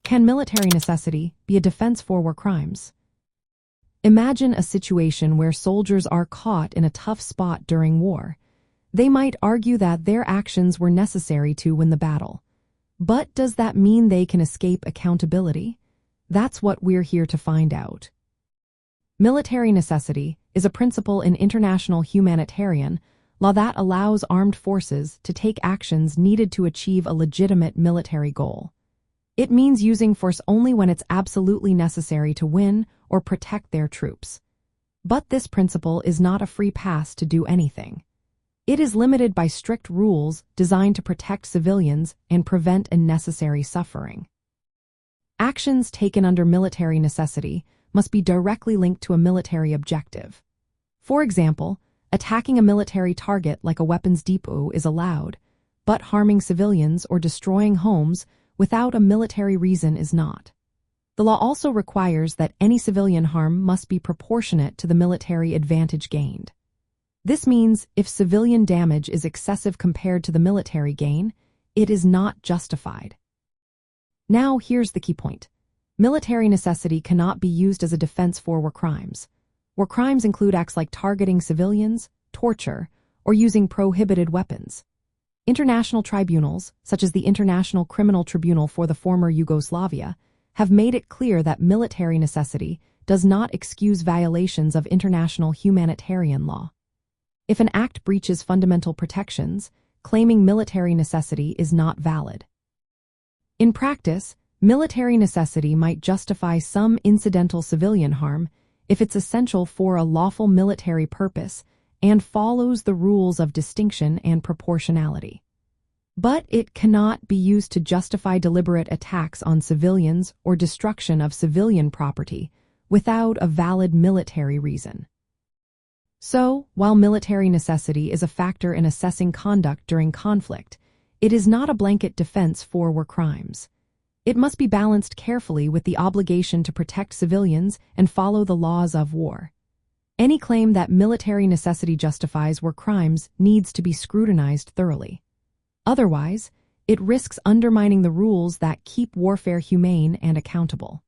Can military necessity be a defense for war crimes? Imagine a situation where soldiers are caught in a tough spot during war. They might argue that their actions were necessary to win the battle. But does that mean they can escape accountability? That's what we're here to find out. Military necessity is a principle in international humanitarian law that allows armed forces to take actions needed to achieve a legitimate military goal. It means using force only when it's absolutely necessary to win or protect their troops. But this principle is not a free pass to do anything. It is limited by strict rules designed to protect civilians and prevent unnecessary suffering. Actions taken under military necessity must be directly linked to a military objective. For example, attacking a military target like a weapons depot is allowed, but harming civilians or destroying homes without a military reason is not. The law also requires that any civilian harm must be proportionate to the military advantage gained. This means if civilian damage is excessive compared to the military gain, it is not justified. Now here's the key point. Military necessity cannot be used as a defense for war crimes. War crimes include acts like targeting civilians, torture, or using prohibited weapons. International tribunals, such as the International Criminal Tribunal for the former Yugoslavia, have made it clear that military necessity does not excuse violations of international humanitarian law. If an act breaches fundamental protections, claiming military necessity is not valid. In practice, military necessity might justify some incidental civilian harm if it's essential for a lawful military purpose and follows the rules of distinction and proportionality. But it cannot be used to justify deliberate attacks on civilians or destruction of civilian property without a valid military reason. So, while military necessity is a factor in assessing conduct during conflict, it is not a blanket defense for war crimes. It must be balanced carefully with the obligation to protect civilians and follow the laws of war. Any claim that military necessity justifies war crimes needs to be scrutinized thoroughly. Otherwise, it risks undermining the rules that keep warfare humane and accountable.